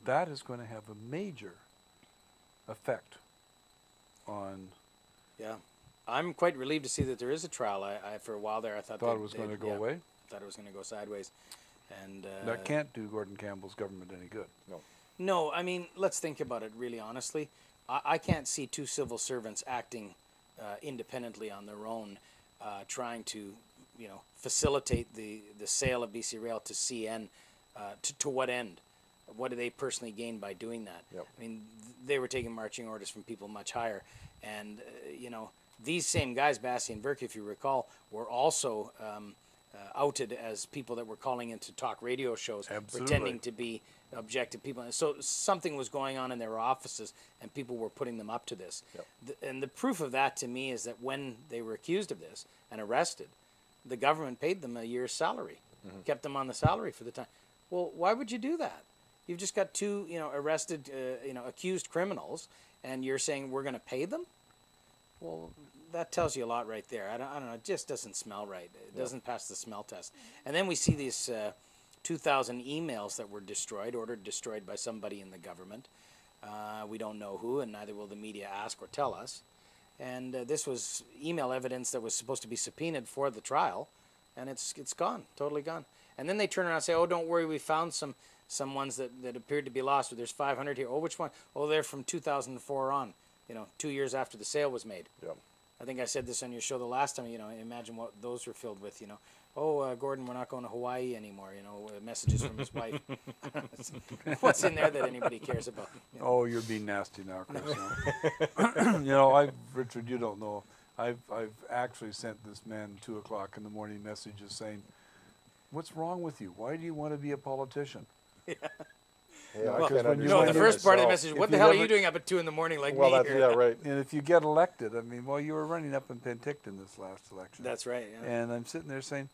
that is going to have a major effect on. Yeah, I'm quite relieved to see that there is a trial. I for a while there, I thought it was going to go away. Thought it was going to go sideways, and that can't do Gordon Campbell's government any good. No. No, I mean, let's think about it really honestly. I can't see two civil servants acting independently on their own, trying to, facilitate the sale of BC Rail to CN. To what end? What do they personally gain by doing that? Yep. I mean, they were taking marching orders from people much higher. And, these same guys, Bassey and Burke, if you recall, were also outed as people that were calling into talk radio shows, pretending to be objective people. And so something was going on in their offices, and people were putting them up to this. Yep. And the proof of that to me is that when they were accused of this and arrested, the government paid them a year's salary, kept them on the salary for the time. Well, why would you do that? You've just got two, arrested, accused criminals, and you're saying we're going to pay them? Well, that tells you a lot right there. I don't know. It just doesn't smell right. It doesn't pass the smell test. And then we see these 2,000 emails that were ordered destroyed by somebody in the government. We don't know who, and neither will the media ask or tell us. And this was email evidence that was supposed to be subpoenaed for the trial, and it's gone, totally gone. And then they turn around and say, oh, don't worry, we found some ones that appeared to be lost. There's 500 here. Oh, which one? Oh, they're from 2004 on, 2 years after the sale was made. Yep. I think I said this on your show the last time, imagine what those were filled with, Oh, Gordon, we're not going to Hawaii anymore, messages from his wife. What's in there that anybody cares about? Oh, you're being nasty now, Chris. Richard, you don't know. I've actually sent this man 2 o'clock in the morning messages saying, what's wrong with you? Why do you want to be a politician? Yeah. Yeah, the first part of the message, what the hell are you doing up at 2 in the morning like me? Yeah, right. And if you get elected, you were running up in Penticton this last election. That's right, yeah. And I'm sitting there saying,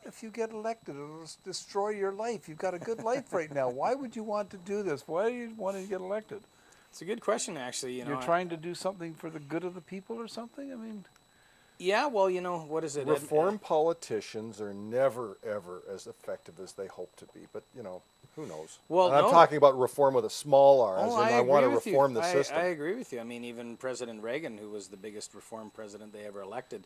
if you get elected, it'll destroy your life. You've got a good life right now. Why would you want to do this? Why do you want to get elected? It's a good question, actually. You're trying to do something for the good of the people or something? Yeah, well, what is it? Reform politicians are never, ever as effective as they hope to be. But, who knows? Well, and I'm talking about reform with a small r, as in I want to reform the system. I agree with you. I mean, even President Reagan, who was the biggest reform president they ever elected,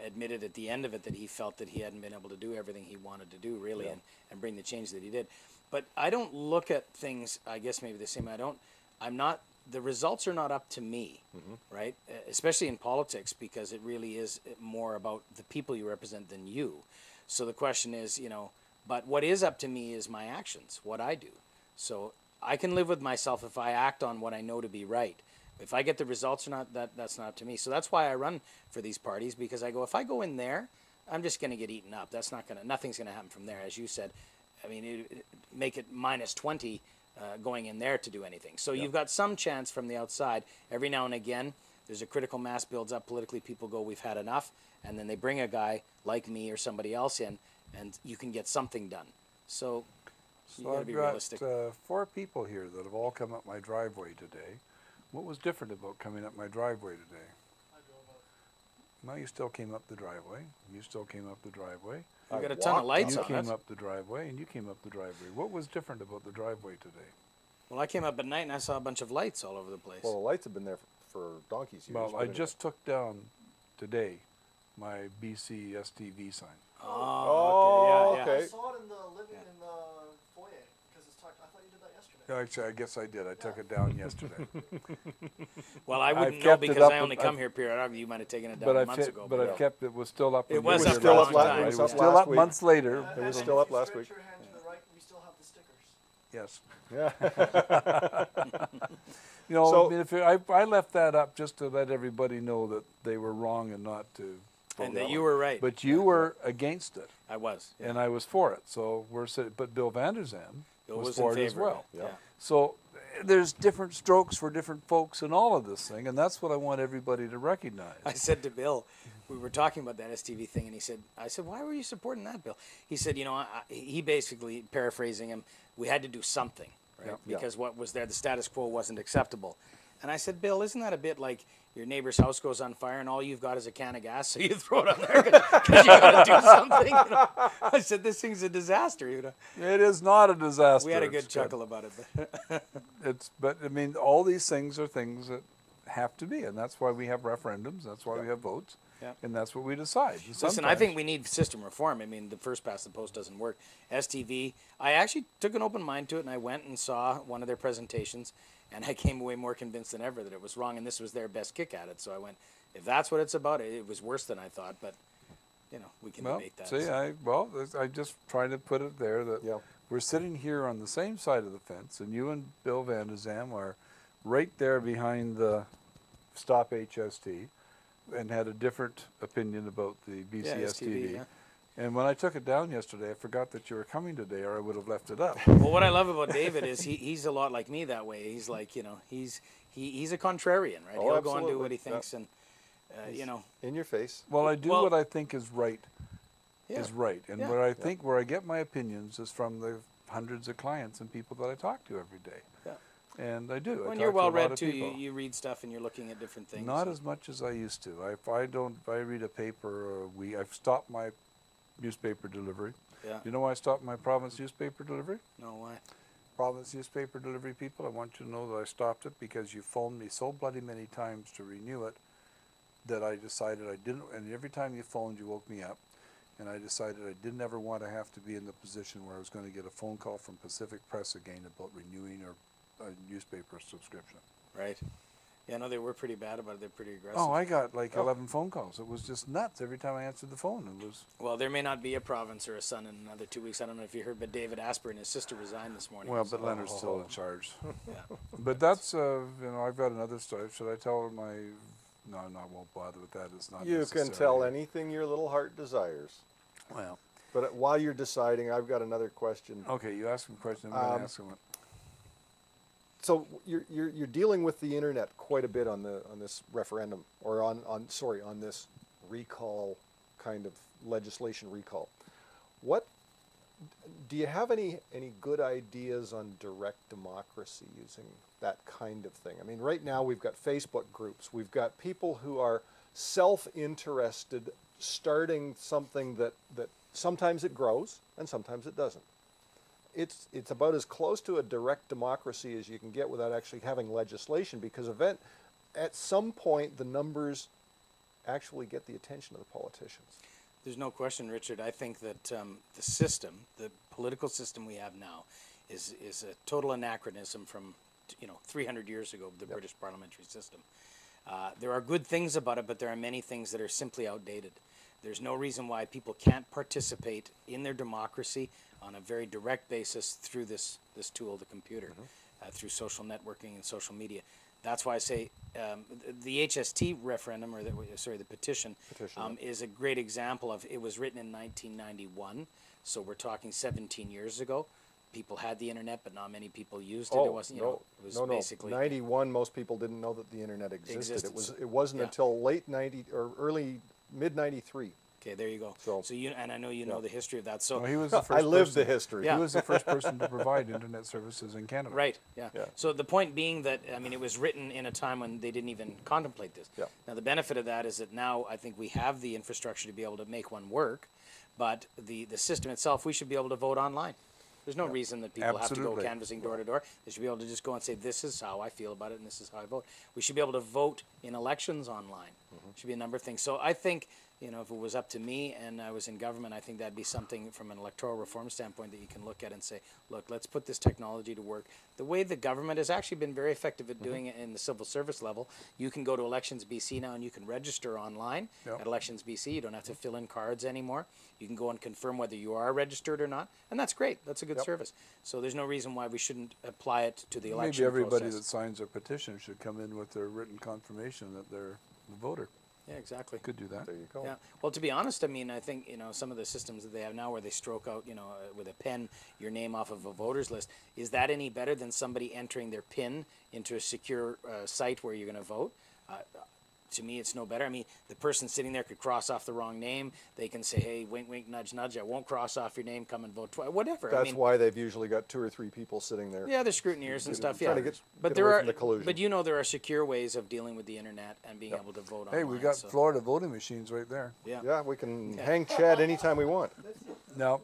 admitted at the end of it that he felt that he hadn't been able to do everything he wanted to do, really, and bring the change that he did. But I don't look at things, I guess maybe the same. The results are not up to me, right? Especially in politics, because it really is more about the people you represent than you. So the question is, but what is up to me is my actions, what I do. So I can live with myself if I act on what I know to be right. If I get the results or not, that's not up to me. So that's why I run for these parties, because I go, if I go in there, I'm just going to get eaten up. Nothing's going to happen from there, as you said. I mean, make it minus 20 going in there to do anything. So you've got some chance from the outside. Every now and again, there's a critical mass builds up politically. People go, we've had enough. And then they bring a guy like me or somebody else in, and you can get something done. So you got to be realistic. I've got 4 people here that have all come up my driveway today. What was different about coming up my driveway today? I drove up. Well, you still came up the driveway. You still came up the driveway. You got a ton of lights on. You came up the driveway, and you came up the driveway. What was different about the driveway today? Well, I came up at night, and I saw a bunch of lights all over the place. Well, the lights have been there for donkey's years. Well, I just took down today my BC STV sign. Oh, okay. I saw it in the foyer because it's tucked. I thought you did that yesterday. Actually, I guess I did. I took it down yesterday. Well, I wouldn't know because I only come here periodically. You might have taken it down months ago. But I've kept it. Was still up. It was still up last week. It was still up months later. It was still up last week. If you stretch your hand to the right, we still have the stickers. Yes. Yeah. I left that up just to let everybody know that they were wrong and not to. And that you were right. But you were against it. I was. And I was for it. So but Bill Vander Zalm was for it as well. Yeah. So there's different strokes for different folks in all of this thing, and that's what I want everybody to recognize. I said to Bill, we were talking about that STV thing, and I said, why were you supporting that, Bill? He said, he basically, paraphrasing him, we had to do something, right? Yeah. Because what was there, the status quo wasn't acceptable. And I said, Bill, isn't that a bit like your neighbor's house goes on fire and all you've got is a can of gas, so you throw it on there because you got to do something? You know? I said, this thing's a disaster. You know? It is not a disaster. We had a good chuckle about it. But I mean, all these things are things that have to be, and that's why we have referendums. That's why we have votes, and that's what we decide. Listen, I think we need system reform. I mean, the first past the post doesn't work. STV, I actually took an open mind to it, and I went and saw one of their presentations, and I came away more convinced than ever that it was wrong, and this was their best kick at it. So I went, if that's what it's about, it was worse than I thought, but, you know, we can debate that. See, I just trying to put it there that we're sitting here on the same side of the fence, and you and Bill Van de Zam are right there behind the Stop HST, and had a different opinion about the BCSTV. And when I took it down yesterday, I forgot that you were coming today, or I would have left it up. Well, what I love about David is he's a lot like me that way. He's like, you know, he's a contrarian, right? Oh, He'll go and do what he thinks, and you know, in your face. Well, I do what I think is right. Is right, and Yeah. where I think where I get my opinions is from the hundreds of clients and people that I talk to every day. Yeah. And I do. When I you're talk to a well lot read of too, people. you read stuff and you're looking at different things. Not as much as I used to. If I read a paper, I've stopped my newspaper delivery. Yeah. You know why I stopped my province newspaper delivery? No, why? Province newspaper delivery people, I want you to know that I stopped it because you phoned me so bloody many times to renew it that I decided I didn't, and every time you phoned, you woke me up, and I decided I didn't ever want to have to be in the position where I was going to get a phone call from Pacific Press again about renewing a newspaper subscription. Right. Yeah, no, they were pretty bad about it. They're pretty aggressive. Oh, I got like 11 phone calls. It was just nuts every time I answered the phone. It was. Well, there may not be a province or a son in another 2 weeks. I don't know if you heard, but David Asper and his sister resigned this morning. Well, but Leonard's still in charge. Yeah. But that's, you know, I've got another story. Should I tell my? No, I won't bother with that. It's not. You necessary. can tell anything your little heart desires. Well. But while you're deciding, I've got another question. Okay, you ask him a question. I'm going to ask him one. So you're dealing with the internet quite a bit on this referendum, or on this recall kind of legislation recall. What do you have any good ideas on direct democracy using that kind of thing? I mean, right now we've got Facebook groups, we've got people who are self-interested, starting something that sometimes it grows and sometimes it doesn't. It's about as close to a direct democracy as you can get without actually having legislation, because at some point the numbers actually get the attention of the politicians. There's no question, Richard. I think that the system, the political system we have now, is a total anachronism from 300 years ago, the British parliamentary system. There are good things about it, but there are many things that are simply outdated. There's no reason why people can't participate in their democracy on a very direct basis through this tool, the computer, through social networking and social media. That's why I say the HST referendum, or the petition, is a great example of. It was written in 1991, so we're talking 17 years ago. People had the internet, but not many people used it. Oh, it wasn't, it was basically 91. Most people didn't know that the internet existed. It wasn't until late 90 or early mid 93. Okay, there you go. So you, and I know you know the history of that. So well, he was the first I lived the history. He was the first person to provide internet services in Canada. Right. Yeah. So the point being that it was written in a time when they didn't even contemplate this. Yeah. Now the benefit of that is that now I think we have the infrastructure to be able to make one work, but the system itself, we should be able to vote online. There's no reason that people have to go canvassing door to door. They should be able to just go and say, this is how I feel about it and this is how I vote. We should be able to vote in elections online. Should be a number of things. So I think, if it was up to me and I was in government, I think that'd be something from an electoral reform standpoint that you can look at and say, look, let's put this technology to work. The way the government has actually been very effective at doing it in the civil service level, you can go to Elections BC now and you can register online at Elections BC. You don't have to fill in cards anymore. You can go and confirm whether you are registered or not, and that's great. That's a good service. So there's no reason why we shouldn't apply it to the election Maybe everybody process. that signs a petition should come in with their written confirmation that they're the voter. Yeah, exactly. Could do that. There you go. Yeah. Well, to be honest, I think, some of the systems that they have now where they stroke out, with a pen, your name off of a voter's list, is that any better than somebody entering their PIN into a secure site where you're going to vote? to me, it's no better. I mean, the person sitting there could cross off the wrong name. They can say, hey, wink, wink, nudge, nudge, I won't cross off your name, come and vote twice, whatever. That's I mean, why they've usually got 2 or 3 people sitting there. yeah, they're scrutineers and stuff, trying yeah. to get But away from the collusion. but you know, there are secure ways of dealing with the internet and being able to vote online. Hey, we got so. Florida voting machines right there. Yeah. Yeah, we can hang Chad anytime we want. No,